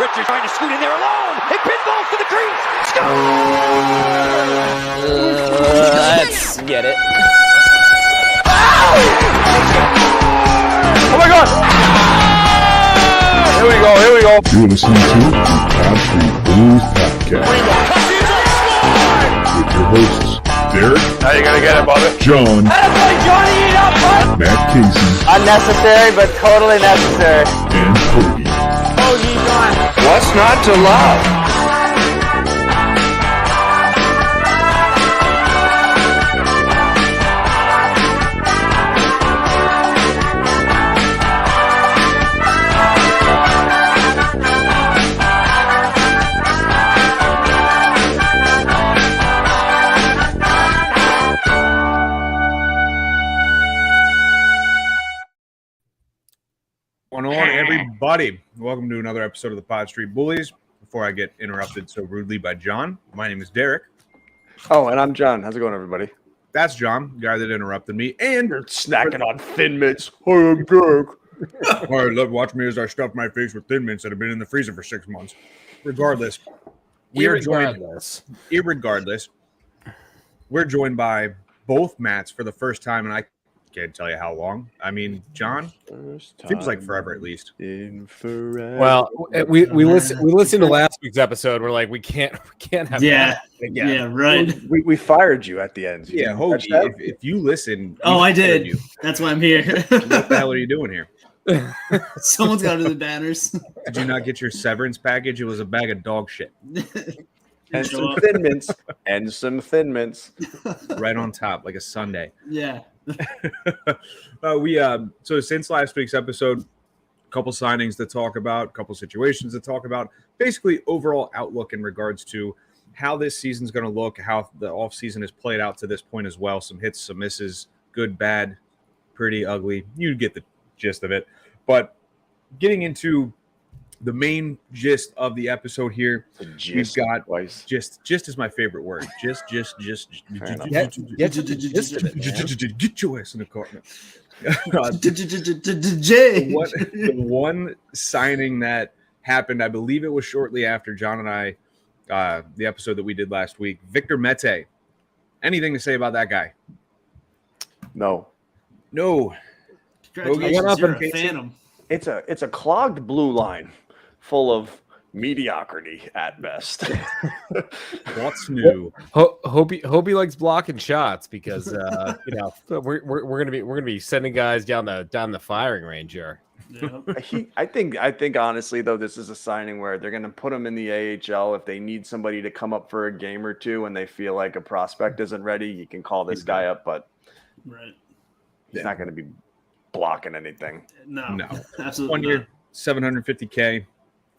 Richards trying to scoot in there alone. It pinballs to the crease. Let's get it. Oh my God! Here we go. You're listening to the Street Bullies podcast with your hosts, Derek. How you gonna get it, Bobby? John. Matt Casey. Unnecessary, but totally necessary. And Cody. What's not to love? Going on, everybody. Welcome to another episode of the Street Bullies. Before I get interrupted so rudely by John, my name is Derek. Oh, and I'm John. How's it going, everybody? That's John, the guy that interrupted me. And You're snacking on Thin Mints. Hi, I'm Derek. all right, watch me as I stuff my face with Thin Mints that have been in the freezer for 6 months. Regardless, we're joined by both Matts for the first time, and I can't tell you how long. I mean, John, seems like forever at least. Well, we listened to last week's episode. We're like, we can't have that again. Yeah, right. We fired you at the end. Yeah, Hoagie, if you listen. Oh, I did. That's why I'm here. What the hell are you doing here? Someone's got to do the banners. Did you not get your severance package? It was a bag of dog shit. And some Thin Mints. Right on top, like a sundae. Yeah. So since last week's episode, a couple signings to talk about, a couple situations to talk about, basically overall outlook in regards to how this season's going to look, how the offseason has played out to this point as well. Some hits, some misses, good, bad, pretty, ugly. You get the gist of it. But getting into the main gist of the episode here, we've got gist is my favorite word. Get your ass in the car. The one signing that happened, I believe it was shortly after John and I, the episode that we did last week, Victor Mete. Anything to say about that guy? No. Congratulations, you're a phantom. It's a clogged blue line full of mediocrity at best. What's new? Hope he likes blocking shots because we're gonna be sending guys down the firing range here. Yeah. I think honestly though, this is a signing where they're going to put him in the AHL if they need somebody to come up for a game or two and they feel like a prospect isn't ready. You can call this guy up, but he's not going to be blocking anything. No, absolutely. 1 year, $750K,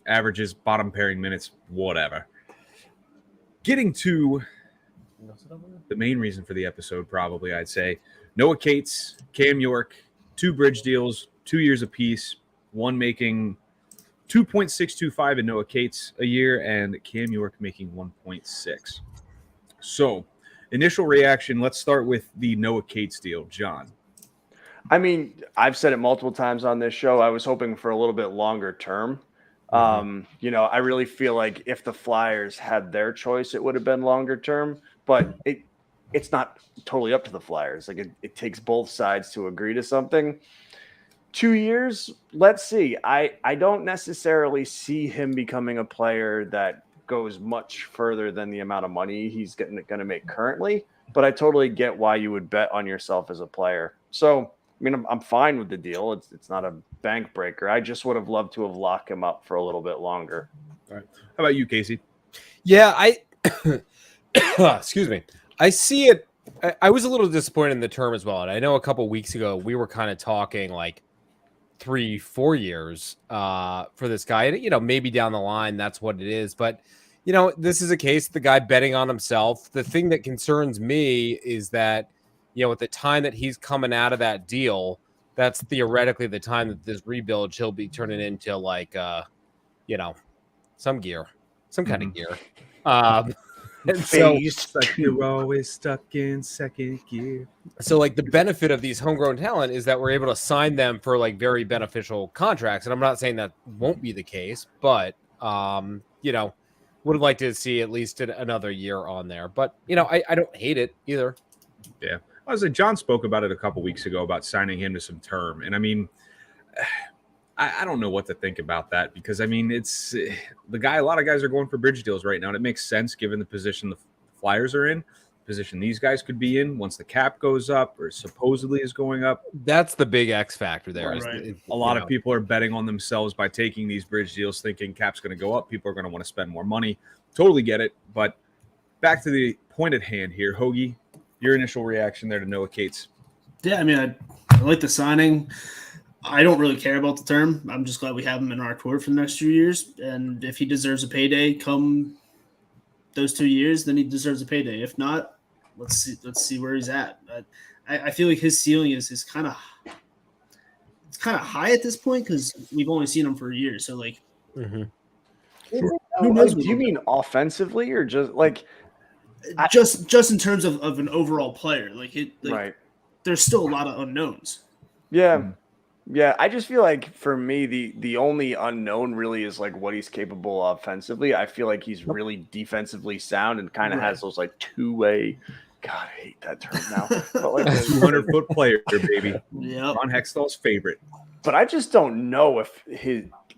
averages, bottom pairing minutes, whatever. Getting to the main reason for the episode, probably I'd say Noah Cates, Cam York, 2 bridge deals, 2 years apiece, one making $2.625 in Noah Cates a year, and Cam York making $1.6. So, initial reaction. Let's start with the Noah Cates deal, John. I mean, I've said it multiple times on this show. I was hoping for a little bit longer term. I really feel like if the Flyers had their choice, it would have been longer term. But it's not totally up to the Flyers. Like it takes both sides to agree to something. 2 years, let's see. I don't necessarily see him becoming a player that goes much further than the amount of money he's going to make currently. But I totally get why you would bet on yourself as a player. So, I mean, I'm fine with the deal. It's not a bank breaker. I just would have loved to have locked him up for a little bit longer. All right. How about you, Casey? Yeah, excuse me. I see it. I was a little disappointed in the term as well. And I know a couple weeks ago we were kind of talking like 3-4 years for this guy. And, maybe down the line, that's what it is. But, this is a case of the guy betting on himself. The thing that concerns me is that, at the time that he's coming out of that deal, that's theoretically the time that this rebuild he'll be turning into like, some gear, some kind of gear. And so like you're always stuck in second gear. So like the benefit of these homegrown talent is that we're able to sign them for like very beneficial contracts. And I'm not saying that won't be the case, but Would have liked to see at least another year on there. But, I don't hate it either. Yeah. I was like, John spoke about it a couple weeks ago about signing him to some term. And I mean, I don't know what to think about that because, I mean, it's a lot of guys are going for bridge deals right now. And it makes sense given the position the Flyers are in, position these guys could be in once the cap goes up or supposedly is going up. That's the big X factor there. Right. A lot of people are betting on themselves by taking these bridge deals, thinking cap's going to go up. People are going to want to spend more money. Totally get it. But back to the point at hand here, Hoagie, your initial reaction there to Noah Cates. Yeah, I mean, I like the signing. I don't really care about the term. I'm just glad we have him in our court for the next few years. And if he deserves a payday come those 2 years, then he deserves a payday. If not, let's see where he's at. But I feel like his ceiling is kind of high at this point because we've only seen him for a year. So like, Mm-hmm. who knows? Do you mean offensively or just like just in terms of an overall player? right? There's still a lot of unknowns. Yeah. Yeah, I just feel like for me, the only unknown really is like what he's capable offensively. I feel like he's really defensively sound and kind of has those like two-way. God, I hate that term now. But like 200-foot player, baby. Yeah, Ron Hextall's favorite. But I just don't know if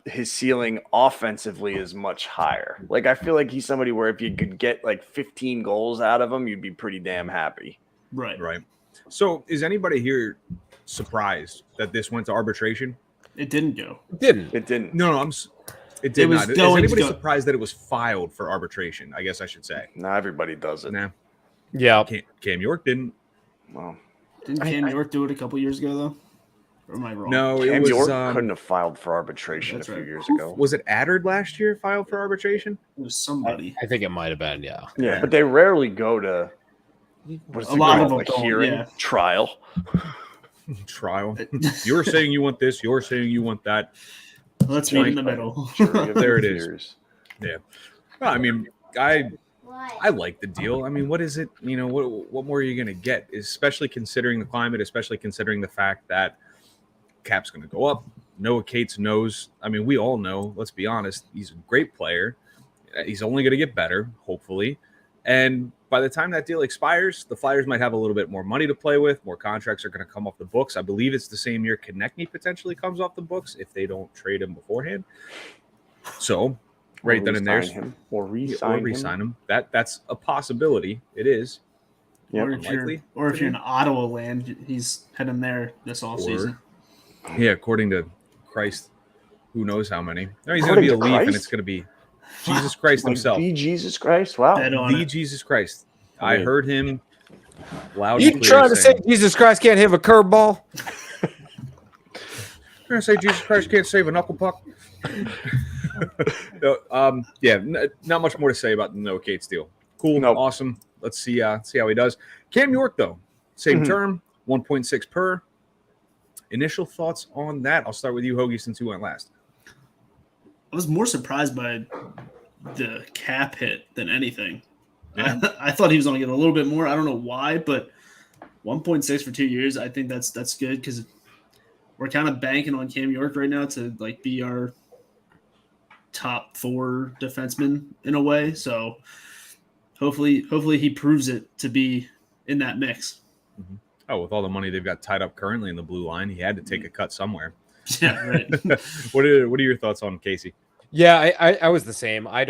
his ceiling offensively is much higher. Like I feel like he's somebody where if you could get like 15 goals out of him, you'd be pretty damn happy. right. So is anybody here surprised that this went to arbitration? It didn't go. It didn't. No, it did was not. Is going to anybody go. surprised that it was filed for arbitration? I guess I should say. No, everybody does it. Nah, Yeah. Cam York didn't. Well, Didn't Cam York do it a couple years ago though? Or am I wrong? No, it Cam was. York couldn't have filed for arbitration a That's few right. years ago. Was it Addard last year filed for arbitration? It was somebody. I think it might have been, yeah. Yeah, but they rarely go to what is A it lot called? of them Like don't, hearing yeah. trial. Trial. You're saying you want this. You're saying you want that. Let's meet in the middle. There it is. Yeah. Well, I mean, I like the deal. I mean, what is it? You know, what more are you going to get? Especially considering the climate, especially considering the fact that cap's going to go up. Noah Cates knows. I mean, we all know. Let's be honest. He's a great player. He's only going to get better, hopefully. And by the time that deal expires, the Flyers might have a little bit more money to play with. More contracts are going to come off the books. I believe it's the same year Konechny potentially comes off the books if they don't trade him beforehand. So, right then and there, or re-sign him. That's a possibility. It is. Yep. Or if you're in Ottawa land, he's heading there this offseason. Yeah, according to Christ, who knows how many. No, he's going to be a Leaf, and it's going to be Jesus Christ himself. The Jesus Christ? Wow. The Jesus Christ. I heard him loud. You trying to say Jesus Christ can't hit a curveball? You're going to say Jesus Christ can't save a knuckle puck? No, not much more to say about the Noah Cates deal. Cool, awesome. Let's see how he does. Cam York, though, same term, 1.6 per. Initial thoughts on that? I'll start with you, Hoagie, since you went last. I was more surprised by the cap hit than anything. Yeah. I thought he was going to get a little bit more. I don't know why, but 1.6 for 2 years, I think that's good because we're kind of banking on Cam York right now to like be our top 4 defenseman in a way. So hopefully he proves it to be in that mix. Mm-hmm. Oh, with all the money they've got tied up currently in the blue line, he had to take a cut somewhere. Yeah, right. What are your thoughts on Casey? Yeah, I was the same. I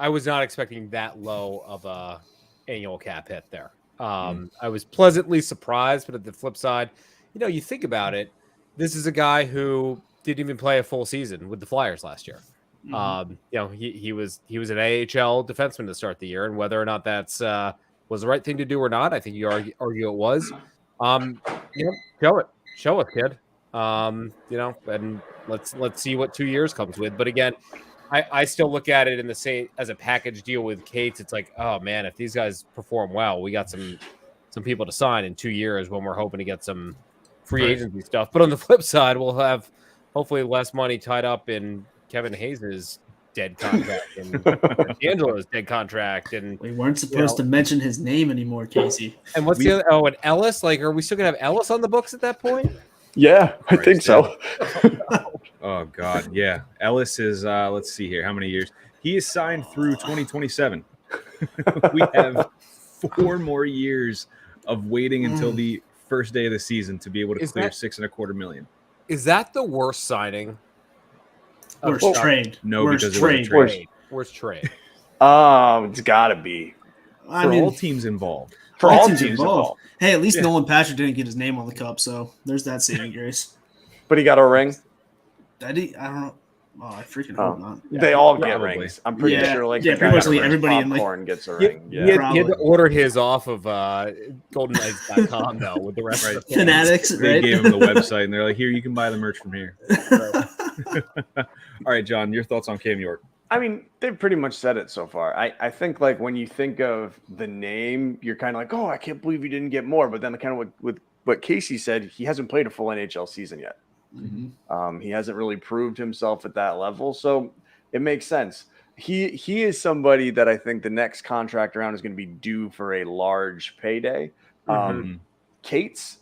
was not expecting that low of a annual cap hit there. I was pleasantly surprised, but at the flip side, you think about it, this is a guy who didn't even play a full season with the Flyers last year. Mm-hmm. He was an AHL defenseman to start the year, and whether or not that's was the right thing to do or not, I think you argue it was. Show it, kid. And let's see what 2 years comes with. But again, I still look at it in the same as a package deal with Cates. It's like, oh man, if these guys perform well, we got some people to sign in 2 years when we're hoping to get some free agency stuff. But on the flip side, we'll have hopefully less money tied up in Kevin Hayes' dead contract and D'Angelo's dead contract. And we weren't supposed to mention his name anymore, Casey. And what's the other? Oh, and Ellis. Like, are we still gonna have Ellis on the books at that point? Yeah, I think so. Oh God, yeah. Ellis is. Let's see here. How many years? He is signed through 2027. We have 4 more years of waiting until the first day of the season to be able to clear $6.25 million. Is that the worst signing? Worst trade. No, Worst because it was a trade. trade. Worst trade. It's got to be I For mean, all teams involved. for all teams teams involved. Hey, at least Nolan Patrick didn't get his name on the cup, so there's that saving grace. But he got a ring. I don't know. Oh, I freaking hope not. They all get probably. rings. I'm pretty Yeah, sure. Like yeah, the pretty guy much that like wears everybody in, like- popcorn gets a He ring. he Yeah. had to order his off of goldenknights.com though with the rest of the fans. Fanatics, They right? gave him the website, and they're like, "Here, you can buy the merch from here." All right, John, your thoughts on Cam York? I mean, they've pretty much said it so far. I think like when you think of the name, you're kind of like, oh, I can't believe you didn't get more. But then kind of with what Casey said, he hasn't played a full NHL season yet. He hasn't really proved himself at that level. So it makes sense. He is somebody that I think the next contract round is going to be due for a large payday. Cates,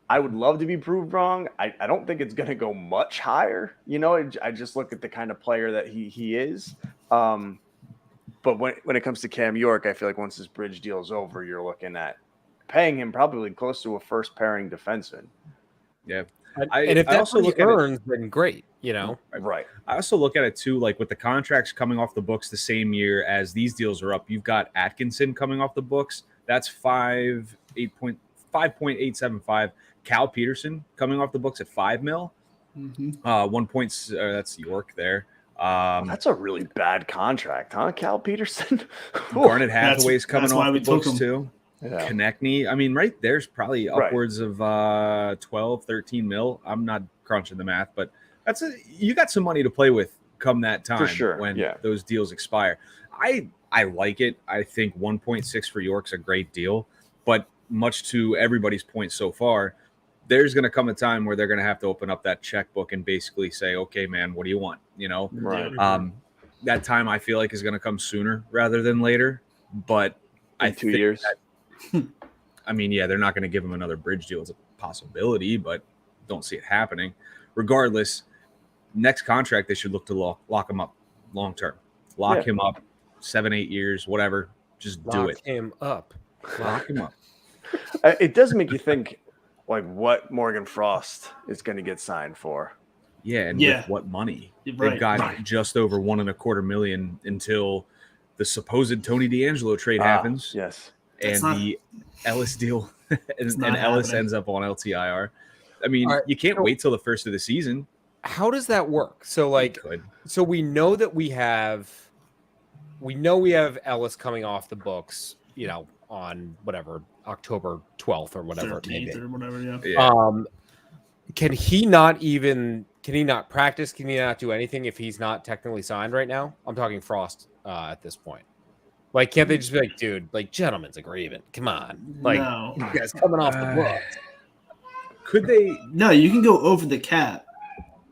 I would love to be proved wrong. I don't think it's going to go much higher. You know, I just look at the kind of player that he is. But when it comes to Cam York, I feel like once this bridge deal is over, you're looking at paying him probably close to a first pairing defenseman. Yeah. And if that's what he earns, then great, you know. Right. I also look at it too, like with the contracts coming off the books the same year as these deals are up. You've got Atkinson coming off the books. That's 5.875. Cal Peterson coming off the books at $5 million. 1 point. That's York there. That's a really bad contract, huh? Cal Peterson. Garnet Hathaway's coming that's why off we the took books him. too. Yeah. Konechny. I mean, right there's probably upwards of 12, 13 mil. I'm not crunching the math, but you got some money to play with come that time when those deals expire. I like it. I think 1.6 for York's a great deal, but much to everybody's point so far, there's going to come a time where they're going to have to open up that checkbook and basically say, okay, man, what do you want? You know, that time I feel like is going to come sooner rather than later, but in 2 years. I mean, yeah, they're not going to give him another bridge deal. It's a possibility, but don't see it happening. Regardless, next contract, they should look to lock him up long term. Lock him up 7-8 years, whatever. Just do it. Lock him up. Lock him up. It does make you think like what Morgan Frost is going to get signed for. Yeah, and with what money? Right. They've got just over $1.25 million until the supposed Tony DeAngelo trade happens. Yes. And the Ellis deal, and Ellis ends up on LTIR. I mean, you can't wait till the first of the season. How does that work? So, like, so we know that we have Ellis coming off the books, you know, on whatever October 12th or whatever it may be. Or whatever, Can he not practice? Can he not do anything if he's not technically signed right now? I'm talking Frost at this point. Like, can't they just be like, dude, like, gentleman's agreement? Come on. Like, you guys coming off the books. Could they? No, you can go over the cap.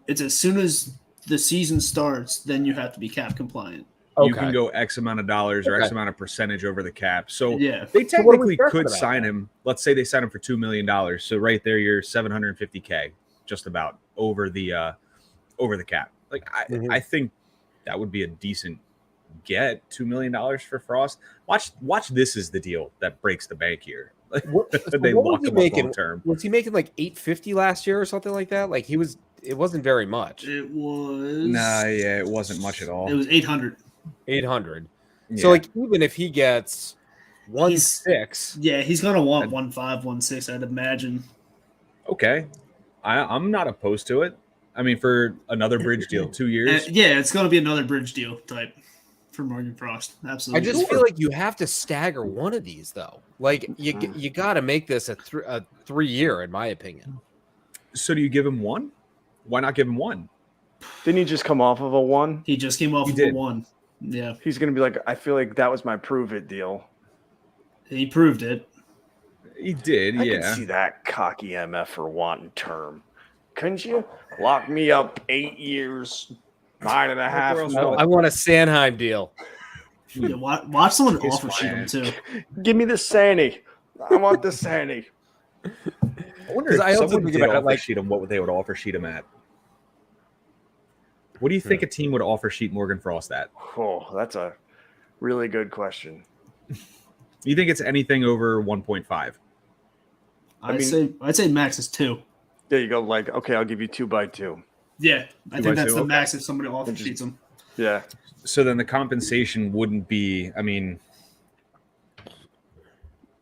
It's as soon as the season starts, then you have to be cap compliant. You can go X amount of dollars or X amount of percentage over the cap. So Yeah. they technically could sign him. Let's say they sign him for $2 million. So right there, you're $750K, just about over the cap. Like I think that would be a decent get. $2 million for Frost. Watch. This is the deal that breaks the bank here. They lock him up long term. Was he making like $850 last year or something like that? Like it wasn't very much. It was. Nah, yeah, it wasn't much at all. It was 800. 800. Yeah. So like even if he gets 1.6, yeah, he's gonna want 1.5, 1.6, I'd imagine. Okay, I'm not opposed to it. I mean, for another bridge deal, 2 years. Yeah, it's gonna be another bridge deal type for Morgan Frost. Absolutely. I just feel like you have to stagger one of these though. Like you got to make this a 3 year, in my opinion. So do you give him one? Why not give him one? Didn't he just come off of a 1? He just came off of a 1. Yeah. He's going to be like, I feel like that was my prove it deal. He proved it. He did, I could see that cocky MF for wanting term. Couldn't you? Lock me up 8 years, 9.5 mil. I want a Sanheim deal. Yeah, watch someone offer sheet him too. Give me the Sandy. I want the Sandy. I wonder if I also someone think did about offer like sheet him, what they would offer sheet him at. What do you think a team would offer sheet Morgan Frost at? Oh, that's a really good question. You think it's anything over 1.5? I'd say max is 2. There you go. Like, okay, I'll give you 2x2. Yeah, I 2 think by that's 2, the okay. max if somebody offer sheets them. Yeah. So then the compensation wouldn't be, I mean,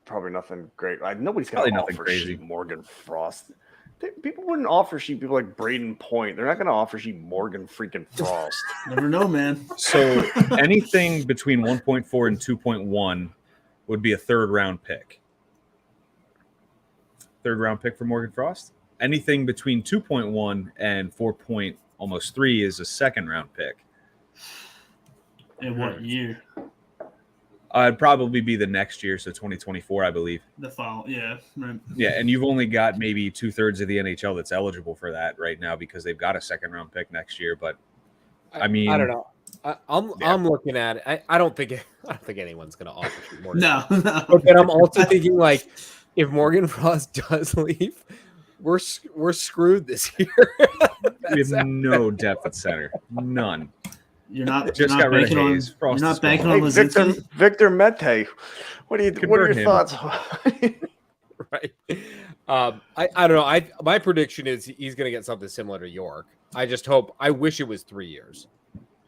Probably nothing great. Like, nobody's Probably going to nothing offer crazy. sheet Morgan Frost. People wouldn't offer sheet people like Braden Point. They're not going to offer sheet Morgan freaking Frost. Never know, man. so anything between 1.4 and 2.1 would be a third round pick. Third round pick for Morgan Frost. Anything between 2.1 and 4.3 is a second round pick. In what year? It'd probably be the next year, so 2024, I believe. The file, yeah. Right. Yeah, and you've only got maybe 2/3 of the NHL that's eligible for that right now because they've got a second round pick next year. But I mean, I don't know. I'm looking at it. I don't think anyone's going to offer sheet Morgan. No. But then I'm also thinking, like, if Morgan Frost does leave, we're screwed this year. we have no depth at center, none. You're not Just you're not got rid of banking on. Hayes. Frost You're is not banking gone. on Hey, Lazinski. Victor Mete. What are your Convert him. thoughts? Right. I don't know. My prediction is he's going to get something similar to York. I wish it was 3 years.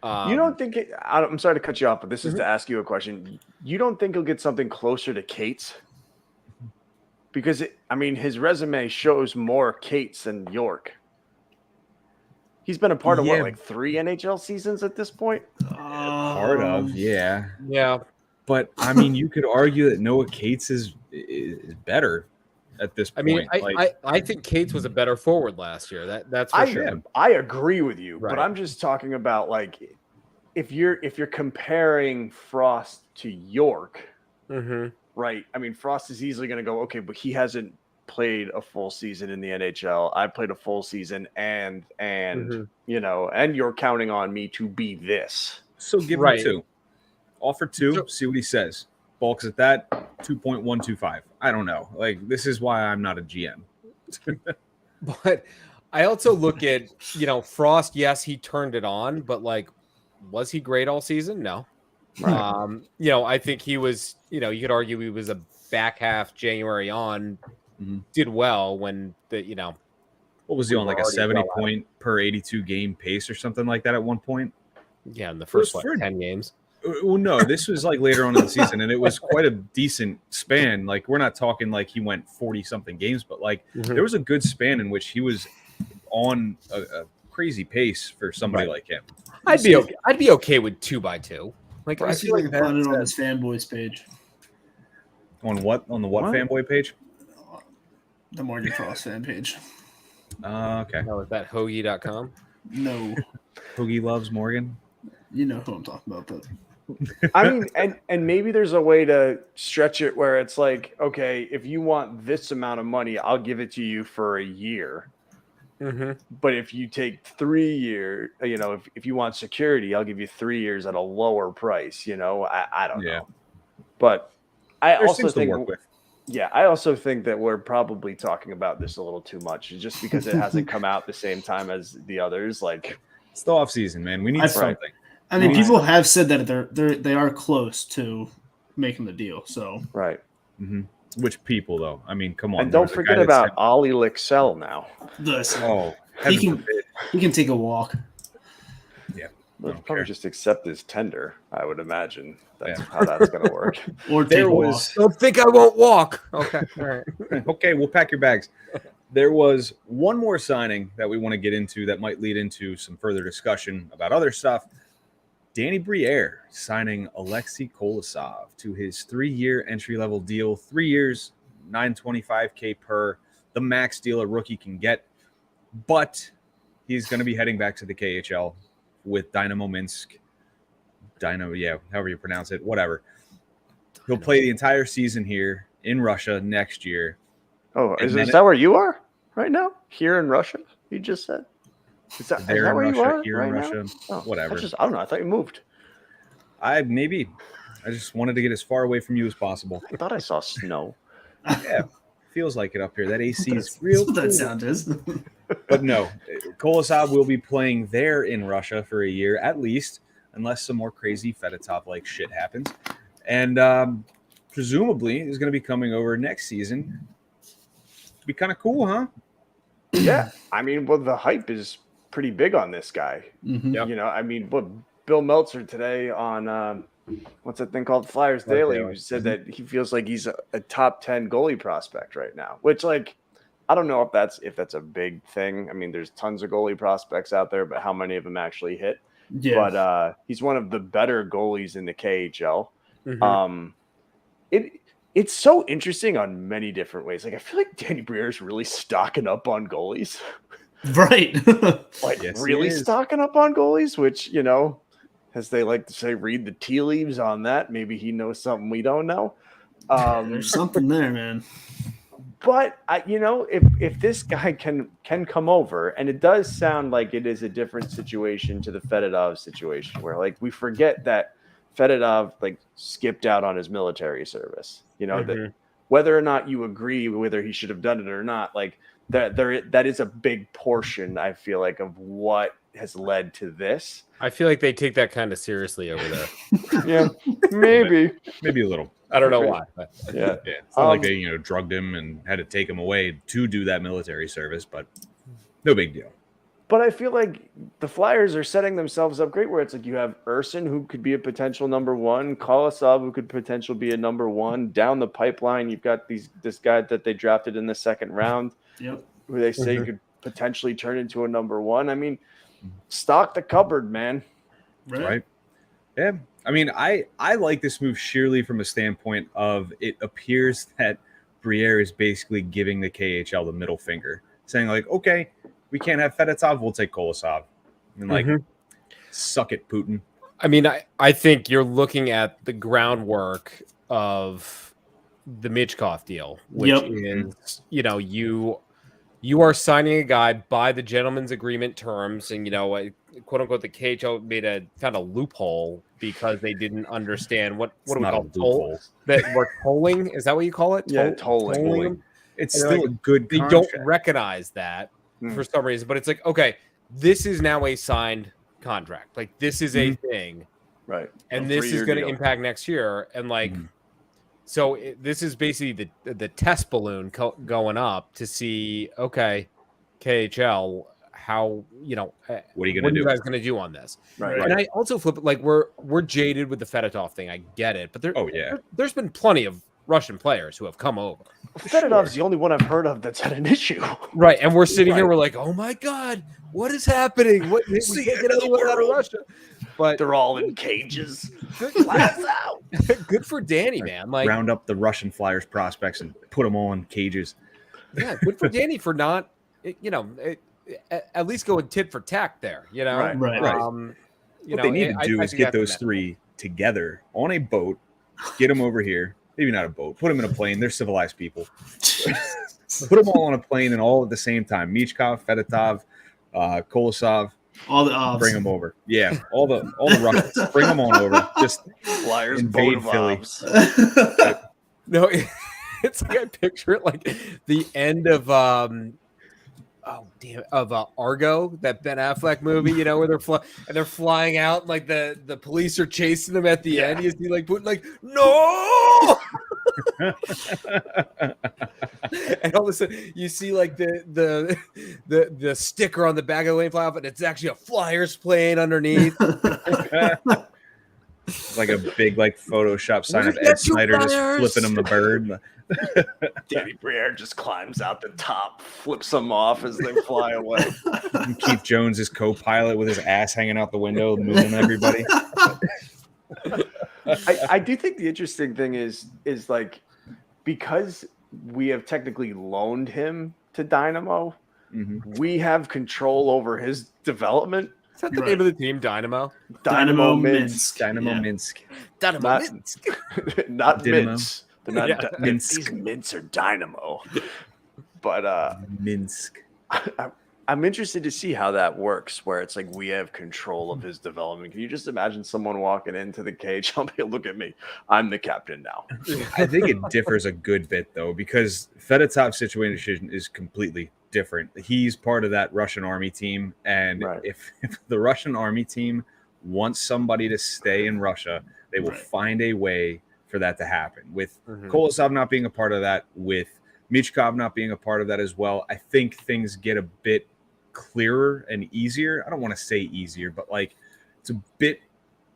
You don't think I'm sorry to cut you off, but this is to ask you a question. You don't think he'll get something closer to Cates? Because his resume shows more Cates than York. He's been a part of Yeah. what, like 3 NHL seasons at this point? Part of, yeah. Yeah. But I mean, you could argue that Noah Cates is better at this I point. mean, I think Cates was a better forward last year. That's for sure. I agree with you, Right. but I'm just talking about like if you're comparing Frost to York, Mm-hmm. right? I mean, Frost is easily going to go, okay, but he hasn't played a full season in the NHL. I played a full season, and Mhm. and you're counting on me to be this. So give Right. him 2. Offer 2, So- see what he says. Bulks at that, 2.125. I don't know. Like, this is why I'm not a GM. But I also look at, Frost, yes, he turned it on, but like, was he great all season? No. I think he was, you could argue he was a back half January on, did well when What was he on, like a already 70 well out. point per 82 game pace or something like that at one point? in the first For- 10 games. Well, no, this was like later on in the season, and it was quite a decent span. Like, we're not talking like he went 40-something games, but like there was a good span in which he was on a crazy pace for somebody like him. I'd be okay with 2x2. Like, I I see feel like like find it on that's this fanboys page. On what? On the what What? fanboy page? The Morgan Frost fan page. Okay. is that hoagie.com. No, Hoogie loves Morgan. you know who I'm talking about, but I mean, and maybe there's a way to stretch it where it's like, okay, if you want this amount of money, I'll give it to you for a year. Mm-hmm. But if you take 3 years, if you want security, I'll give you 3 years at a lower price. I don't Yeah. know. But I There's also things to think, work with. yeah, I also think that we're probably talking about this a little too much, just because it hasn't come out the same time as the others. Like, It's the off season, man. We need That's something. I mean, people have said that they are close to making the deal. So right. Which people, though? I mean, come on. And there don't was a forget guy that about said- Ollie Lixell now. listen, Oh, he heaven can forbid. he can take a walk. Yeah. They'll don't probably care. just accept his tender, I would imagine. That's how that's going to work. Or take There a was Don't think I won't walk. Okay. All right. okay. We'll pack your bags. There was one more signing that we want to get into that might lead into some further discussion about other stuff. Danny Briere signing Alexei Kolosov to his 3-year entry-level deal. 3 years, $925K per, the max deal a rookie can get. But he's going to be heading back to the KHL with Dynamo Minsk. However you pronounce it, whatever. He'll play the entire season here in Russia next year. Oh, And is then that where you are right now? Here in Russia? You just said? Is that There in where you Russia, are here in right now? Russia, Oh, whatever. I don't know. I thought you moved. I just wanted to get as far away from you as possible. I thought I saw snow. Yeah, feels like it up here. That AC is That's real what that cool. sound is. But no, Kolosov will be playing there in Russia for a year at least, unless some more crazy Fedotov-like shit happens. And presumably is going to be coming over next season. Be kind of cool, huh? Yeah, I mean, well, the hype is pretty big on this guy. Mhm. You know, I mean, but Bill Meltzer today on what's that thing called, Flyers Daily, said that he feels like he's a top 10 goalie prospect right now. Which, like, I don't know if that's a big thing. I mean, there's tons of goalie prospects out there, but how many of them actually hit? Yeah. But he's one of the better goalies in the KHL. Mhm. It's so interesting on many different ways. Like, I feel like Danny Briere is really stocking up on goalies. Right. Like, Yes, he really is. stocking up on goalies, which, you know, as they like to say, read the tea leaves on that. Maybe he knows something we don't know. There's something there, man. But you know, if this guy can come over, and it does sound like it is a different situation to the Fedotov situation, where like we forget that Fedotov like skipped out on his military service. You know, that whether or not you agree whether he should have done it or not, like that is a big portion, I feel like, of what has led to this. I feel like they take that kind of seriously over there. Yeah, maybe. Maybe a little. I don't know why. But Yeah. Yeah, it's not like they drugged him and had to take him away to do that military service, but no big deal. But I feel like the Flyers are setting themselves up great, where it's like you have Urson, who could be a potential number one, Kolosov, who could potentially be a number one. Down the pipeline, you've got this guy that they drafted in the second round, Yep. who they say could potentially turn into a number one. I mean, stock the cupboard, man. Right? Yeah. I mean, I like this move sheerly from a standpoint of it appears that Briere is basically giving the KHL the middle finger, saying like, okay, we can't have Fedotov, we'll take Kolosov. And like, suck it, Putin. I mean, I think you're looking at the groundwork of the Michkov deal, which is, you know, you are signing a guy by the gentleman's agreement terms, and, you know, quote unquote, the KHL found a loophole because they didn't understand what do we call it? Toll? That we're tolling? Is that what you call it? Yeah, tolling. It's And still like, a good They contract. don't recognize that for some reason, but it's like, okay, this is now a signed contract. Like, this is a thing. Right. And A this is 3-year going to deal. impact next year. And like, so this is basically the test balloon going up to see, okay, KHL, how, you know, What are you what going to are you do? guys going to do on this? Right. And I also flip it, like, we're jaded with the Fedotov thing. I get it, but there's been plenty of Russian players who have come over. Fedotov's the only one I've heard of that's had an issue. Right. And we're sitting here, we're like, oh my God, what is happening? What, we can't get anyone out of Russia. But They're all in cages. Blast out. Good for Danny, man. Like, Round up the Russian Flyers prospects and put them all in cages. yeah, good for Danny for not, you know, at least going tit for tat there, you know? Right. You What know, they need to do I is think get that's those the three together on a boat, get them over here. Maybe not a boat. Put them in a plane. They're civilized people. Put them all on a plane and all at the same time. Michkov, Fedotov, Kolosov. All the obs. Bring them over. Yeah, all the Russians. Bring them on over. Just Flyers invade boat Philly. vibes. No, it's like I picture it like the end of Argo, that Ben Affleck movie, you know, where they're flying out, like the police are chasing them at the end. You see like Putin like, no. And all of a sudden you see like the sticker on the back of the plane fly off, and it's actually a Flyers plane underneath. It's like a big Photoshop sign of Look Ed at you, Snyder just Flyers! flipping him the bird. Danny Briere just climbs out the top, flips them off as they fly away. And Keith Jones is co-pilot with his ass hanging out the window, moving everybody. I do think the interesting thing is like, because we have technically loaned him to Dynamo, we have control over his development. Is that the name of the team, Dynamo? Dynamo Minsk. Dynamo Yeah. Minsk. Dynamo Not- Minsk. Not Dynamo. Mints. They're not Yeah. Minsk. These Mints are Dynamo. But Minsk. I'm interested to see how that works, where it's like we have control of his development. Can you just imagine someone walking into the cage? I'll be, look at me. I'm the captain now. I think it differs a good bit though, because Fedotov's situation is completely different. He's part of that Russian army team, and Right. if the Russian army team wants somebody to stay in Russia, they will find a way for that to happen. With Kolosov not being a part of that, with Michkov not being a part of that as well, I think things get a bit clearer and easier. I don't want to say easier, but like it's a bit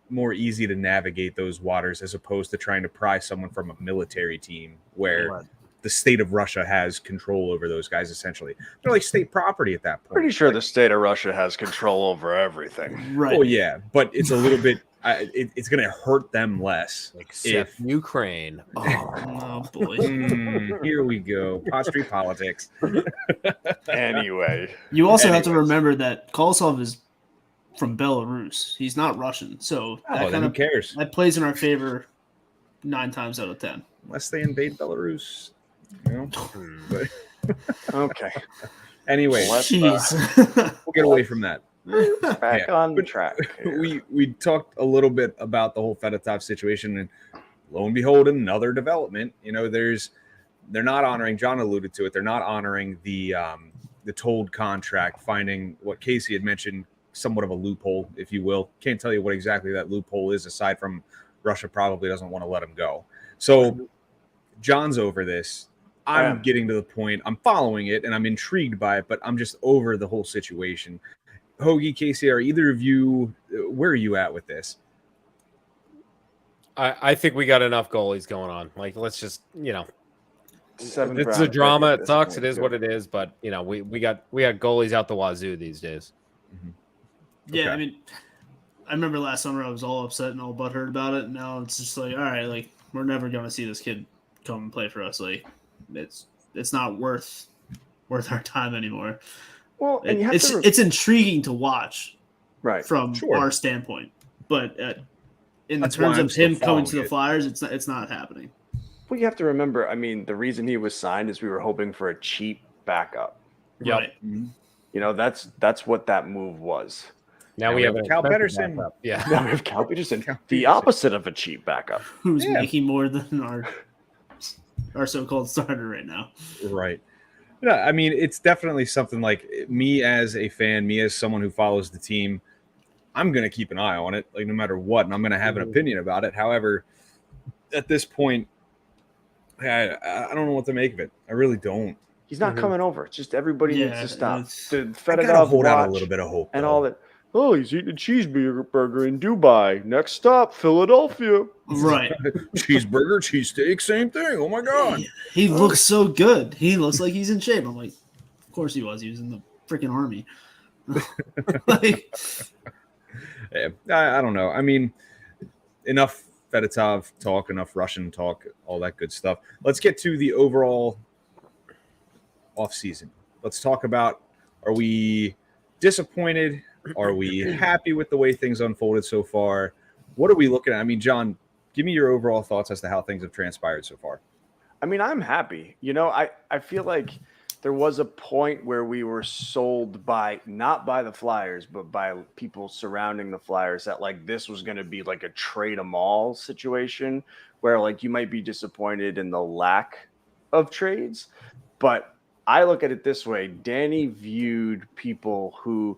more easy to navigate those waters as opposed to trying to pry someone from a military team where the state of Russia has control over those guys. Essentially, they're like state property at that point. Pretty sure the state of Russia has control over everything. Right. Oh yeah, but it's a little bit. It's going to hurt them less. Except Ukraine. Oh boy. Here we go. Street politics. Anyway, You also have to remember that Kolosov is from Belarus. He's not Russian, so that Who cares? that plays in our favor 9 times out of 10. Unless they invade Belarus, you know. But okay. anyway, Jeez. we'll get away from that. Back on track. here. We talked a little bit about the whole Fedotov situation, and lo and behold, another development. You know, they're not honoring. John alluded to it. They're not honoring the told contract, finding what Casey had mentioned, somewhat of a loophole, if you will. Can't tell you what exactly that loophole is, aside from Russia probably doesn't want to let him go. So John's over this. I'm getting to the point. I'm following it, and I'm intrigued by it, but I'm just over the whole situation. Hoagie, Casey, are either of you, where are you at with this? I think we got enough goalies going on. Like, let's just, it's a round drama. pick at It sucks. this It is point, what it is. But we got goalies out the wazoo these days. Yeah, Okay. I mean, I remember last summer I was all upset and all butthurt about it. And now it's just like, all right, like we're never going to see this kid come and play for us. Like, it's not worth our time anymore. Well, and you have It's intriguing to watch, right from Sure. our standpoint, but in That's terms why I'm of still him coming to following the it. Flyers, it's not happening. Well, you have to remember. I mean, the reason he was signed is we were hoping for a cheap backup. Yep. Right. You know, that's what that move was. Now we have Cal an expensive Pedersen. backup. Yeah. Now we have Cal Peterson, Cal the Peterson. opposite of a cheap backup. Who's Yeah. making more than our so-called starter right now? Right. Yeah, I mean, it's definitely something like me as a fan, me as someone who follows the team, I'm going to keep an eye on it, like no matter what, and I'm going to have an opinion about it. However, at this point, I don't know what to make of it. I really don't. He's not coming over. It's just everybody needs to stop. The I gotta Fedotov hold out a watch little bit of hope. and though. all that. Oh, he's eating a cheeseburger in Dubai. Next stop, Philadelphia. Right. Cheeseburger, cheesesteak, same thing. Oh my god. He looks so good. He looks like he's in shape. I'm like, of course he was. He was in the freaking army. Like, Yeah, I don't know. I mean, enough Fedotov talk, enough Russian talk, all that good stuff. Let's get to the overall offseason. Let's talk about, are we disappointed? Are we happy with the way things unfolded so far? What are we looking at? I mean, John, give me your overall thoughts as to how things have transpired so far. I mean, I'm happy. You know, I feel like there was a point where we were sold by, not by the Flyers, but by people surrounding the Flyers, that like this was going to be like a trade them all situation where like you might be disappointed in the lack of trades. But I look at it this way. Danny viewed people who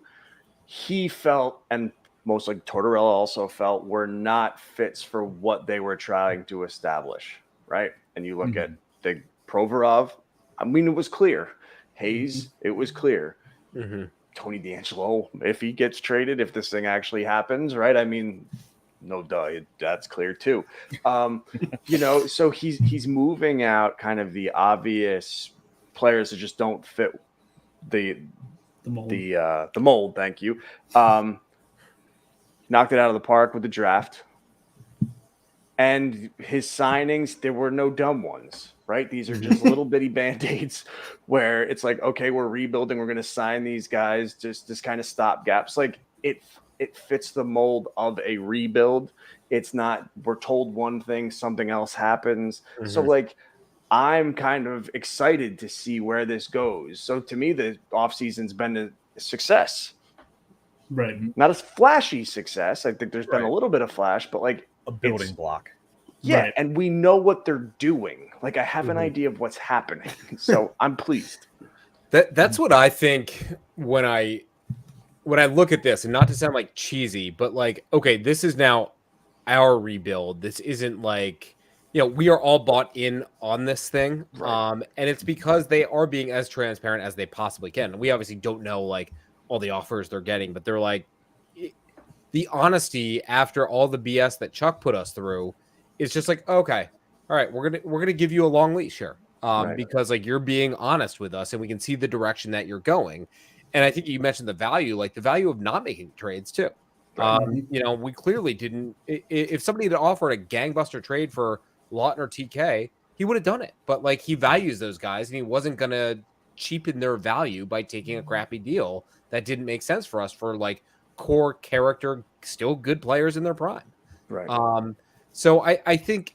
he felt, and most like Tortorella also felt, were not fits for what they were trying to establish, right? And you look at the Provorov, I mean, it was clear. Hayes, it was clear. Tony D'Angelo, if he gets traded, if this thing actually happens, right? I mean, no duh, that's clear too. You know, so he's moving out kind of the obvious players that just don't fit the mold. Thank you. Knocked it out of the park with the draft. And his signings, there were no dumb ones, right? These are just little bitty band-aids where it's like, okay, we're rebuilding. We're going to sign these guys, just kind of stop gaps. Like it fits the mold of a rebuild. It's not, we're told one thing, something else happens. So like, I'm kind of excited to see where this goes. So to me, the offseason's been a success. right. Not a flashy success. I think there's been a little bit of flash, but like A building block. yeah, Right. and we know what they're doing. Like I have an idea of what's happening. So I'm pleased. That's what I think when I look at this, and not to sound like cheesy, but like, okay, this is now our rebuild. This isn't like, we are all bought in on this thing. Right. And it's because they are being as transparent as they possibly can. We obviously don't know like all the offers they're getting, but they're like, the honesty after all the BS that Chuck put us through is just like, okay, all right, we're gonna give you a long leash here. Because like you're being honest with us and we can see the direction that you're going. And I think you mentioned the value of not making trades too. We clearly didn't. If somebody had offered a gangbuster trade for Lawton or TK, he would have done it. But like he values those guys and he wasn't going to cheapen their value by taking a crappy deal that didn't make sense for us for like core character, still good players in their prime. Right. So I think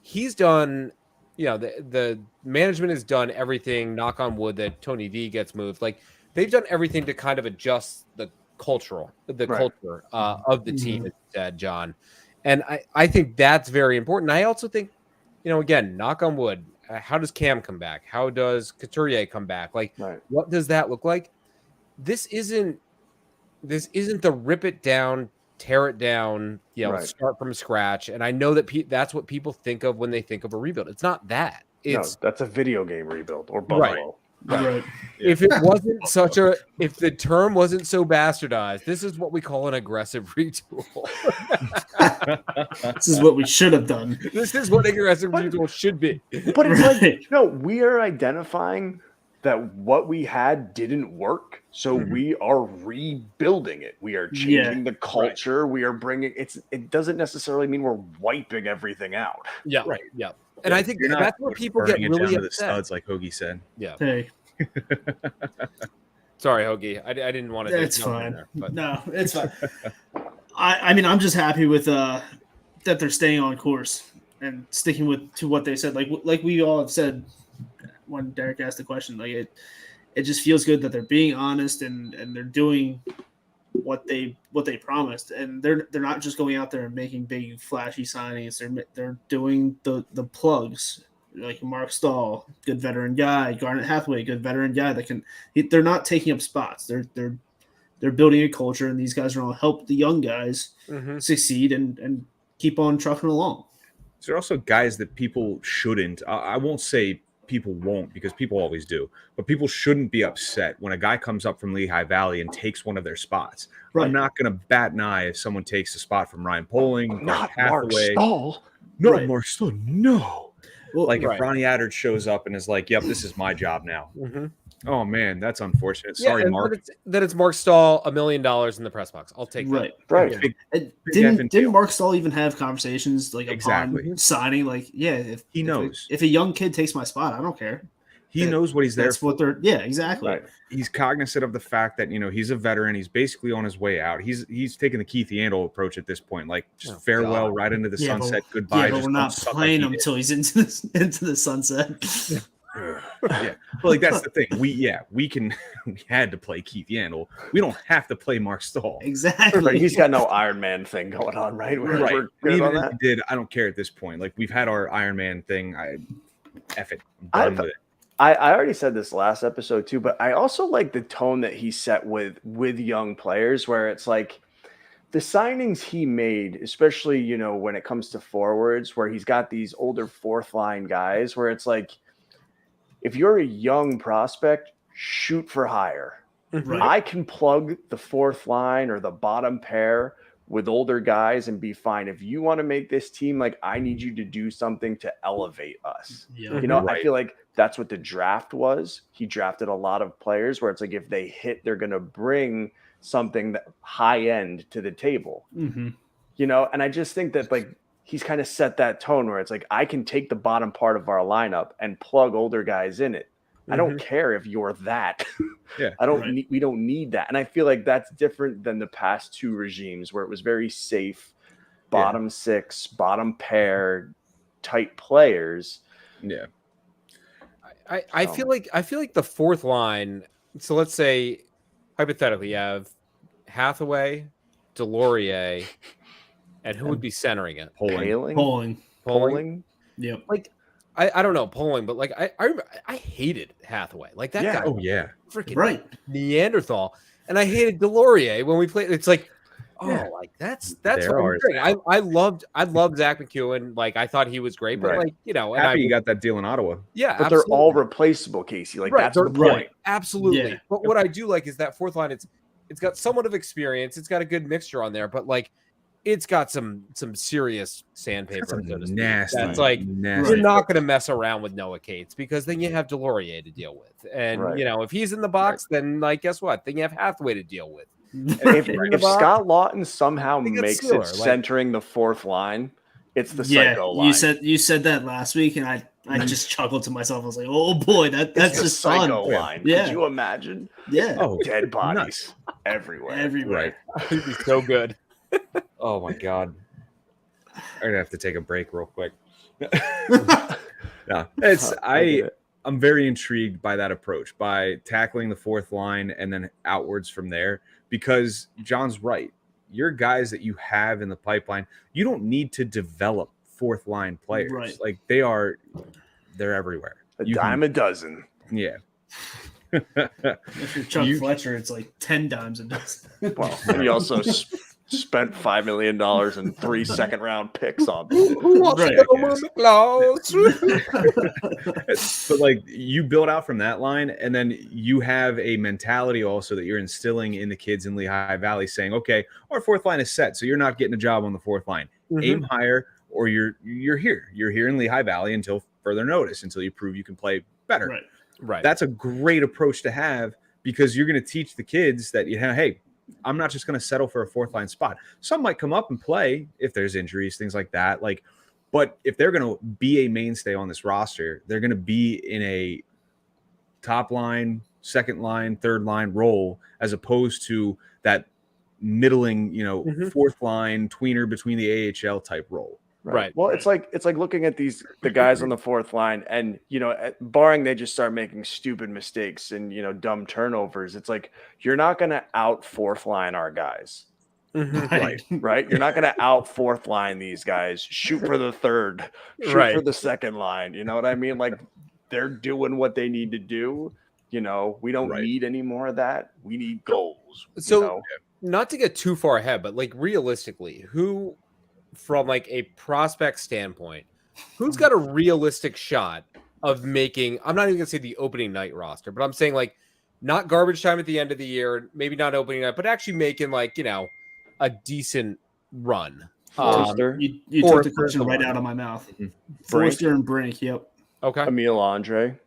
he's done. The management has done everything, knock on wood, that Tony V gets moved. Like they've done everything to kind of adjust the culture of the team, as you said, John. And I think that's very important. I also think, again, knock on wood, how does Cam come back? How does Couturier come back? Like, what does that look like? This isn't the rip it down, tear it down, start from scratch. And I know that that's what people think of when they think of a rebuild. It's not that. It's that's a video game rebuild or Buffalo. Right. If it wasn't if the term wasn't so bastardized, this is what we call an aggressive retool. This is what we should have done. This is what aggressive retool should be. But it's like, we are identifying that what we had didn't work, so we are rebuilding it. We are changing the culture. We are bringing it doesn't necessarily mean we're wiping everything out. Yeah, right. Yeah. And I think that's where people get really upset. The studs, like Hoagie said. Yeah. Hey. Sorry, Hoagie. I didn't want to. It's fine. There, but. No, it's fine. I mean, I'm just happy with that they're staying on course and sticking to what they said. Like we all have said when Derek asked the question. Like it just feels good that they're being honest and they're doing what they promised, and they're not just going out there and making big flashy signings. They're doing the plugs, like Mark Stahl, good veteran guy, Garnet Hathaway, good veteran guy they're not taking up spots. They're building a culture, and these guys are going to help the young guys succeed and keep on trucking along. So there are also guys that people shouldn't. I won't say people won't, because people always do, but people shouldn't be upset when a guy comes up from Lehigh Valley and takes one of their spots. Right. I'm not going to bat an eye if someone takes a spot from Ryan Poling, not Hathaway. Mark Stahl. No, right. Mark Stahl, no. Well, if Ronnie Adard shows up and is like, yep, this is my job now. Oh, man, that's unfortunate. Sorry, Mark. It's Mark Stahl, $1 million in the press box. I'll take that. Right. Didn't Mark Stahl even have conversations upon signing? If he knows. If a young kid takes my spot, I don't care. He knows what he's there for. Exactly. Right. He's cognizant of the fact that, he's a veteran. He's basically on his way out. He's taking the Keith Yandel approach at this point. Farewell, right into the sunset. Goodbye. Yeah, but we're not playing him until he's into the sunset. Yeah, well, that's the thing. We had to play Keith Yandel. We don't have to play Mark Stahl. Exactly. Right. He's got no Iron Man thing going on, right? We're good even on if that. he did, I don't care at this point. We've had our Iron Man thing. F it. I'm done with it. I already said this last episode too, but I also like the tone that he set with young players, where it's like the signings he made, especially, when it comes to forwards, where he's got these older fourth line guys, where it's like, if you're a young prospect, shoot for higher. Right. I can plug the fourth line or the bottom pair with older guys and be fine. If you want to make this team, I need you to do something to elevate us. Yeah. I feel like that's what the draft was. He drafted a lot of players where it's like, if they hit, they're going to bring something that high end to the table. And I just think that he's kind of set that tone where it's like, I can take the bottom part of our lineup and plug older guys in it. I don't care if you're that. Yeah. We don't need that. And I feel like that's different than the past two regimes where it was very safe, bottom six, bottom pair type players. Yeah. I feel like the fourth line. So let's say hypothetically you have Hathaway, Delorier, and who would be centering it? Poling. Poling. Yep. I don't know polling, but like I remember I hated Hathaway. Like that guy, Oh yeah. freaking Right. Neanderthal, and I hated Delorier when we played. It's like, Yeah. like that's There what I'm are saying. I loved Zach McEwen. Like I thought he was great, but Right. like and Happy you got that deal in Ottawa. yeah, But absolutely. they're all replaceable, Casey. Like that's the point. right. Absolutely. Yeah. But what I do like is that fourth line. It's got somewhat of experience. It's got a good mixture on there, but like it's got some serious sandpaper. Some So to speak. nasty. That's like nasty. you're not going to mess around with Noah Cates because then you have Delorier to deal with, and Right. you know if he's in the box, then like guess what? Then you have Hathaway to deal with. If Scott Lawton somehow think it's makes Sealer, it centering the fourth line, it's the Yeah, psycho line. you said that last week, and I just chuckled to myself. I was like, "Oh boy, that's it's the just psycho fun." line. Yeah. Could you imagine? Yeah, Oh, Dead bodies nuts. everywhere. everywhere. Right. It'd be so good. Oh my god. I'm gonna have to take a break real quick. No, it's I'm very intrigued by that approach, by tackling the fourth line and then outwards from there, because John's right. Your guys that you have in the pipeline, you don't need to develop fourth line players. Right. Like they're everywhere. A dime a dozen. Yeah. If you're Chuck Fletcher, it's like 10 dimes a dozen. Well, and you also spent $5 million and 3 second-round picks on them. Who wants Right, to go on the clouds? But like you build out from that line, and then you have a mentality also that you're instilling in the kids in Lehigh Valley, saying, okay, our fourth line is set, so you're not getting a job on the fourth line. Aim higher, or you're here. You're here in Lehigh Valley until further notice, until you prove you can play better. Right. Right. That's a great approach to have, because you're going to teach the kids that, hey, I'm not just going to settle for a fourth line spot. Some might come up and play if there's injuries, things like that. Like, but if they're going to be a mainstay on this roster, they're going to be in a top line, second line, third line role, as opposed to that middling, fourth line tweener between the AHL type role. Right. Well, it's like looking at the guys on the fourth line, and barring they just start making stupid mistakes and dumb turnovers. It's like you're not going to out fourth line our guys, right? You're not going to out fourth line these guys. Shoot for the third, shoot for the second line. You know what I mean? Like they're doing what they need to do. We don't need any more of that. We need goals. So, not to get too far ahead, but like realistically, who, from like a prospect standpoint, who's got a realistic shot of making, I'm not even gonna say the opening night roster, but I'm saying like not garbage time at the end of the year, maybe not opening night, but actually making like a decent run. Forster, you took the question right out of my mouth. Forster and Brink. Yep. Okay. Emil Andre.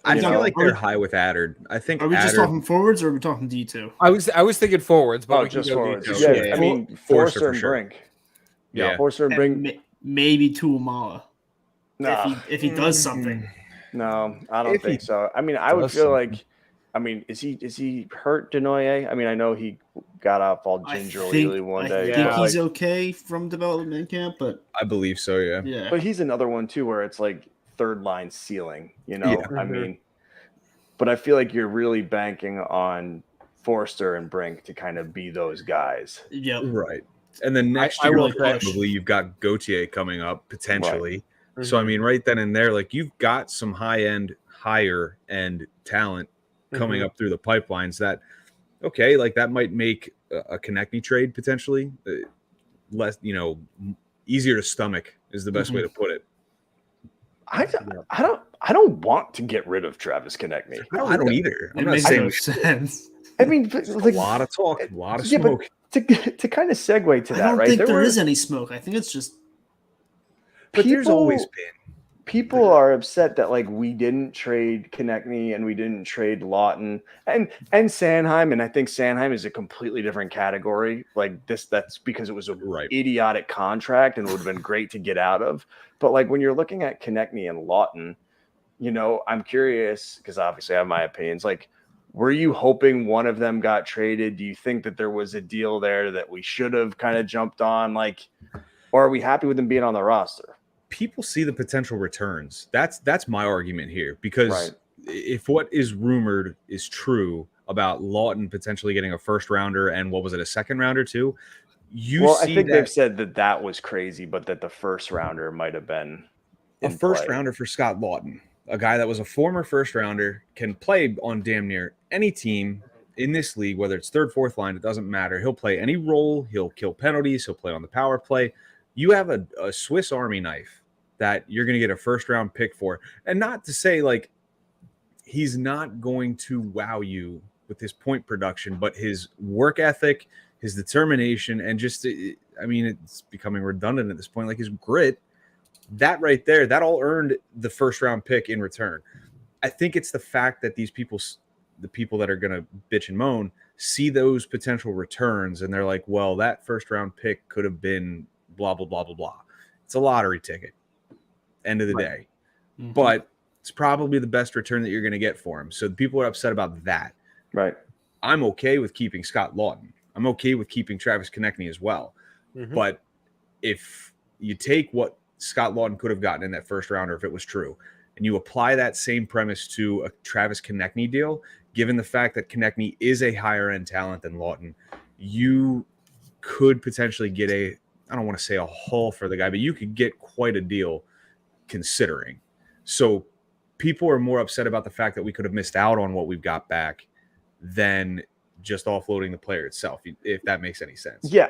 I feel like they're high with Adder. I think. Are we just talking forwards, or are we talking D2? I was thinking forwards, but we just can go forwards. D2. Yeah, I mean Forster and sure. Brink. Yeah. Forster and Brink. Maybe Tuamala. No, If he does something. No, I don't think so. I mean, I would feel like, is he hurt, Denoye? I mean, I know he got up all gingerly one day. I think he's okay from development camp, but I believe so. Yeah. yeah. But he's another one too, where it's like third line ceiling. Yeah. I mean, but I feel like you're really banking on Forster and Brink to kind of be those guys. Yep. Right. And then next I year, will probably you've got Gauthier coming up potentially. Right. So I mean, right then and there, like you've got some higher end talent coming up through the pipelines. That like that might make a Konechny trade potentially less, easier to stomach is the best way to put it. I don't want to get rid of Travis Konechny. I don't either. I'm It not makes saying no sense. I mean, like, a lot of talk, a lot of yeah, smoke. But to kind of segue to I that, don't right? think there is any smoke. I think it's just But there's always been. People are upset that like we didn't trade Konechny and we didn't trade Lawton and Sanheim, and I think Sanheim is a completely different category. Like that's because it was a idiotic contract and would have been great to get out of. But like when you're looking at Konechny and Lawton, I'm curious because obviously I have my opinions. Like, were you hoping one of them got traded? Do you think that there was a deal there that we should have kind of jumped on? Like, or are we happy with them being on the roster? People see the potential returns. That's my argument here, because if what is rumored is true about Lawton potentially getting a first rounder and what was it, a second rounder too? I think they've said that was crazy, but that the first rounder might have been a in first play. rounder for Scott Lawton, a guy that was a former first rounder, can play on damn near any team in this league, whether it's third, fourth line, it doesn't matter. He'll play any role. He'll kill penalties. He'll play on the power play. You have a Swiss Army knife that you're going to get a first round pick for. And not to say like he's not going to wow you with his point production, but his work ethic, his determination, and just, I mean, it's becoming redundant at this point, like his grit, that right there, that all earned the first round pick in return. I think it's the fact that these people, the people that are going to bitch and moan, see those potential returns and they're like, well, that first round pick could have been blah, blah, blah, blah, blah. It's a lottery ticket, end of the day. Mm-hmm. But it's probably the best return that you're going to get for him. So people are upset about that. Right. I'm okay with keeping Scott Lawton. I'm okay with keeping Travis Konechny as well. Mhm. But if you take what Scott Lawton could have gotten in that first rounder, if it was true, and you apply that same premise to a Travis Konechny deal, given the fact that Konechny is a higher end talent than Lawton, you could potentially get a, I don't want to say a haul for the guy, but you could get quite a deal considering. So people are more upset about the fact that we could have missed out on what we've got back than just offloading the player itself, if that makes any sense. Yeah,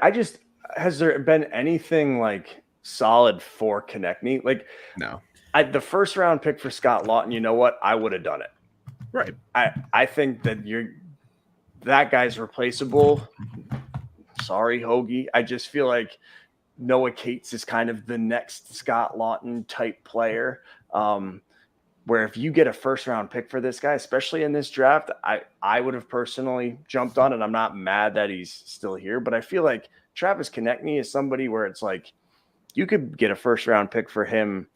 has there been anything like solid for Konechny? Like, No. the first round pick for Scott Lawton, you know what? I would have done it. Right. I think that that guy's replaceable. Sorry, Hoagie. I just feel like Noah Cates is kind of the next Scott Lawton type player. Where if you get a first round pick for this guy, especially in this draft, I would have personally jumped on it. I'm not mad that he's still here, but I feel like Travis Konechny is somebody where it's like you could get a first round pick for him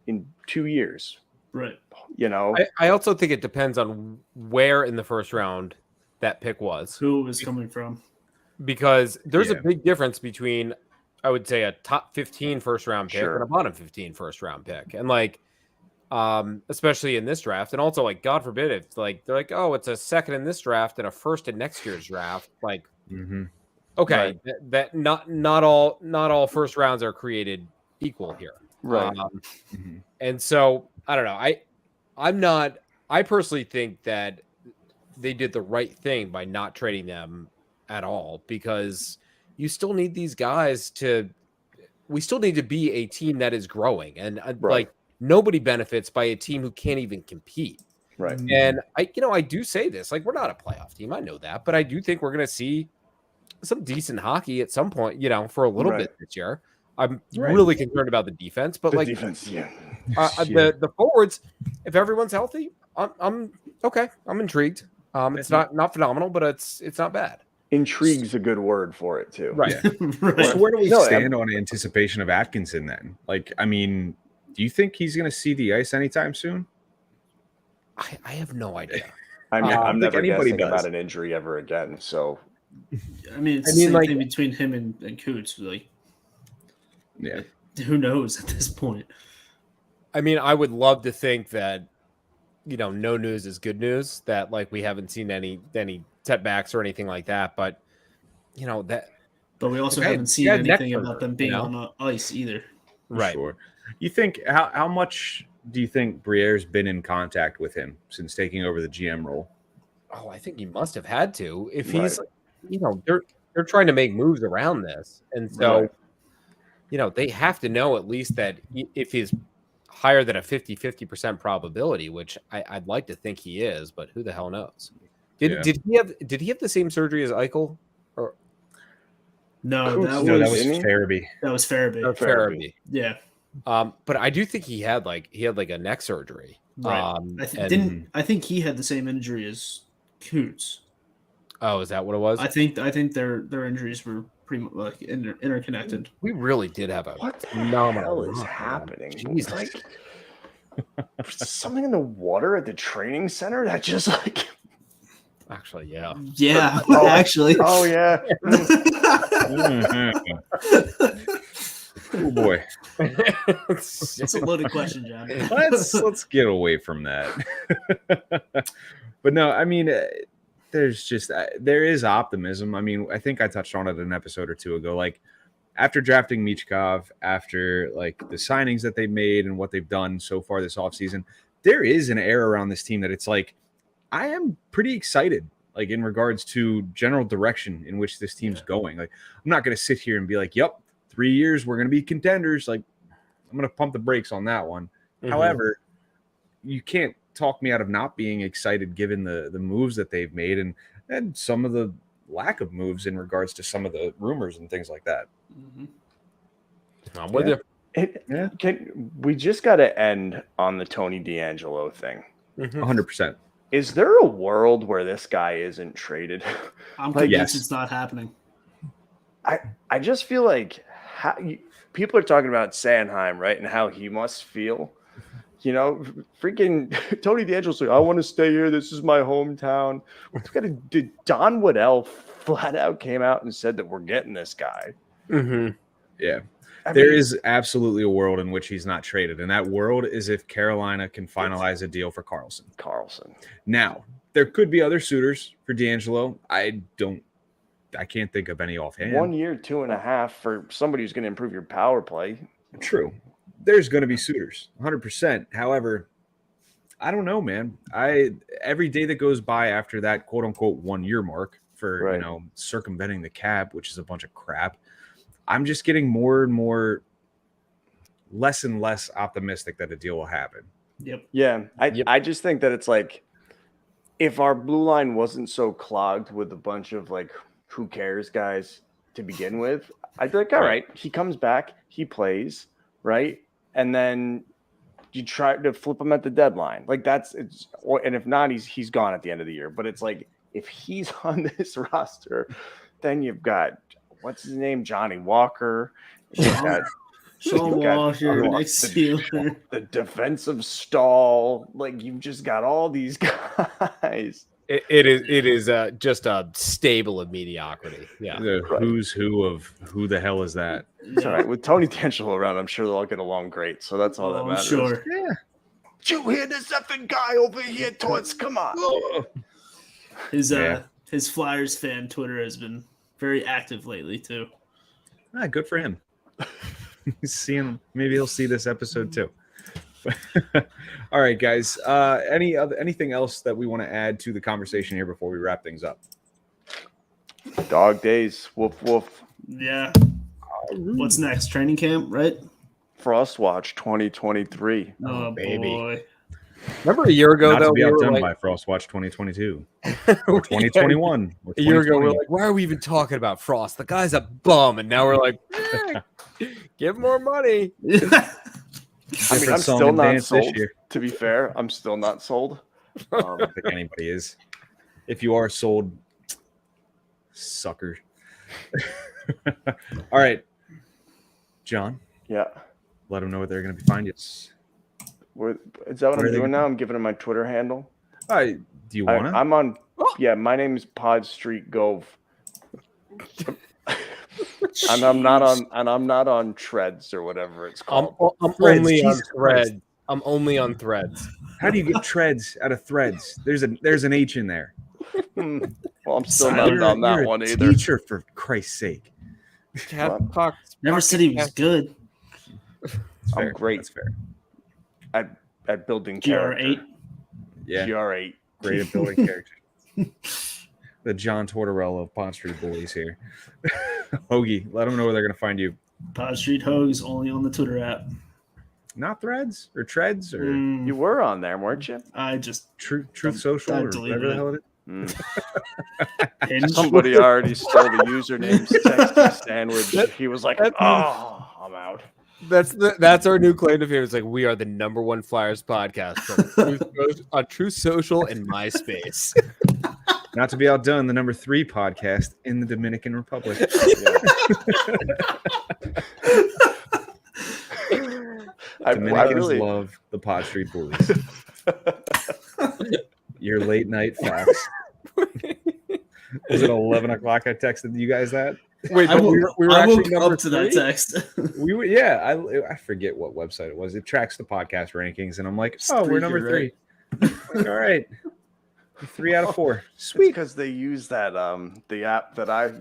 in 2 years. Right. You know, I also think it depends on where in the first round that pick was, Who is coming from? because there's Yeah. a big difference between, I would say, a top 15 first round pick Sure. and a bottom 15 first round pick. And like, especially in this draft, and also like, God forbid, if like they're like, oh, it's a second in this draft and a first in next year's draft, like, Mm-hmm. okay, that not all first rounds are created equal here. right. Mm-hmm. And so I don't know. I personally think that they did the right thing by not trading them at all, because you still need these guys we still need to be a team that is growing, and like nobody benefits by a team who can't even compete. Right. And I do say this, like, we're not a playoff team. I know that, but I do think we're going to see some decent hockey at some point, for a little Right. bit this year. I'm Right. really concerned about the defense, but The like defense, yeah. the forwards, if everyone's healthy, I'm okay. I'm intrigued. It's not phenomenal, but it's not bad. Intrigue's a good word for it too. Right. Right. So where do we No, stand on anticipation of Atkinson then? Like, I mean, do you think he's going to see the ice anytime soon? I have no idea. I'm think never anybody guessing does. about an injury ever again. So I mean, it's I the mean, same like- thing between him and Coots. Like, Yeah. who knows at this point? I mean, I would love to think that, no news is good news, that like we haven't seen any setbacks or anything like that. But that But we also Okay, haven't seen yeah, neck anything about surgery, them being on ice either. right. Sure. You think how much do you think Briere's been in contact with him since taking over the GM role? Oh, I think he must have had to. If Right. he's, they're trying to make moves around this, and so, Right. they have to know at least that if he's higher than a 50% probability, which I'd like to think he is, but who the hell knows? Did he have the same surgery as Eichel or No, Coots, that No, that was was Farabee. Farabee. Or Farabee? Yeah. But I do think he had like a neck surgery. Right. I think he had the same injury as Coots. Oh, is that what it was? I think their injuries were pretty much like interconnected. We really did have a what the phenomenal hell is run, man. happening? Jesus. Like something in the water at the training center that just like Actually, yeah. Yeah, Oh. actually. oh yeah. Oh boy. It's a loaded question, John. Let's get away from that. But no, I mean, there's just there is optimism. I mean, I think I touched on it an episode or two ago. Like, after drafting Michkov, after like the signings that they made and what they've done so far this offseason, there is an air around this team that it's like, I am pretty excited, like in regards to general direction in which this team's going. Like, I'm not going to sit here and be like, yep, 3 years, we're going to be contenders. Like, I'm going to pump the brakes on that one. However, you can't talk me out of not being excited given the moves that they've made and some of the lack of moves in regards to some of the rumors and things like that. I'm with you. We just got to end on the Tony D'Angelo thing. 100%. Is there a world where this guy isn't traded? I'm convinced it's not happening. I just feel like people are talking about Sanheim, right, and how he must feel. You know, freaking Tony D'Angelo's like, I want to stay here. This is my hometown. Don Waddell flat out came out and said that we're getting this guy. Yeah. There is absolutely a world in which he's not traded, and that world is if Carolina can finalize a deal for Carlson. Now, there could be other suitors for D'Angelo. I can't think of any offhand. 1 year, 2.5 for somebody who's going to improve your power play. True. There's going to be suitors, 100%. However, I don't know, man. Every day that goes by after that quote unquote 1 year mark for circumventing the cap, which is a bunch of crap, I'm just getting more and more less and less optimistic that a deal will happen. Yeah. I just think that it's like, if our blue line wasn't so clogged with a bunch of like who cares guys to begin with, I'd be like, all right, he comes back, he plays, right? And then you try to flip him at the deadline. Like and if not, he's gone at the end of the year. But it's like, if he's on this roster, then you've got, what's his name? Johnny Walker. Sean Walker, Nick Sealer. The defensive stall. Like, you've just got all these guys. It is just a stable of mediocrity. Yeah. Who's who of who the hell is that? It's all right. With Tony D'Angelo around, I'm sure they'll all get along great. So that's all that matters. Sure. Yeah. Did you hear this effing guy over here, Torts? Come on. His Flyers fan Twitter has been very active lately too. Good for him. Maybe he'll see this episode too. All right, guys. Anything else that we want to add to the conversation here before we wrap things up? Dog days. Woof woof. Yeah. What's next? Training camp, right? Frostwatch 2023. Oh, baby. Boy. Remember a year ago, Not to be outdone by Frostwatch 2022 or 2021. Or a year ago, we were like, why are we even talking about Frost? The guy's a bum. And now we're like, give more money. I mean, I'm still not sold. To be fair, I'm still not sold. I don't think anybody is. If you are sold, sucker. All right, John. Yeah. Let them know where they're going to be finding us. Is that what I'm doing now? I'm giving them my Twitter handle. Do you want to? I'm on. Yeah, my name is Pod Street Gove. And I'm not on Treads or whatever it's called. I'm only on Threads. I'm only on Threads. How do you get Treads out of Threads? There's an H in there. Well, I'm still not on that one either. Teacher, for Christ's sake. Never said he was good. I'm great. That's fair. At building GR8. Yeah. GR8. Great at building character. The John Tortorella of Pond Street Bullies here. Hoagie, let them know where they're going to find you. Pod Street Hogs only on the Twitter app. Not Threads or Treads or you were on there, weren't you? I just Truth Social or whatever the hell it is. Somebody already stole the username Sexy Sandwich. He was like, "Oh, I'm out." That's our new claim to fame. It's like, we are the #1 Flyers podcast on Truth Social and MySpace. Not to be outdone, the #3 podcast in the Dominican Republic. Dominicans love the Pod Street Bullies. Your late night facts. Was it 11 o'clock? I texted you guys that. Wait, we were actually up to that text. We were, yeah. I forget what website it was. It tracks the podcast rankings, and I'm like, oh, we're #3. Like, all right, 3 out of 4. Sweet, because they use that the app that I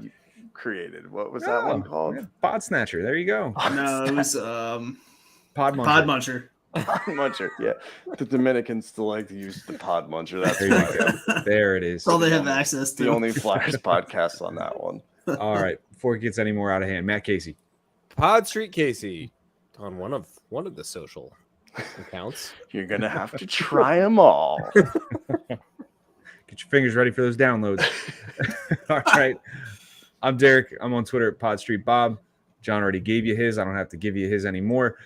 created. What was that one called? Yeah, Pod Snatcher. There you go. No, it was Pod Muncher. Pod Muncher. Pod Muncher. Yeah, the Dominicans still like to use the Pod Muncher. That's There you go. There it is. That's all they have access to. the only Flyers podcast on that one. All right. Before it gets any more out of hand, Matt Casey. Pod Street Casey on one of the social accounts. You're gonna have to try them all. Get your fingers ready for those downloads. All right. I'm Derek. I'm on Twitter at PodStreetBob. John already gave you his. I don't have to give you his anymore.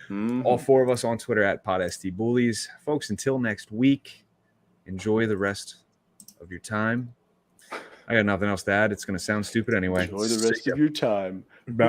All four of us on Twitter at PodSTBullies. Folks, until next week, enjoy the rest of your time. I got nothing else to add. It's going to sound stupid anyway. Enjoy the rest of your time. Bye. Bye.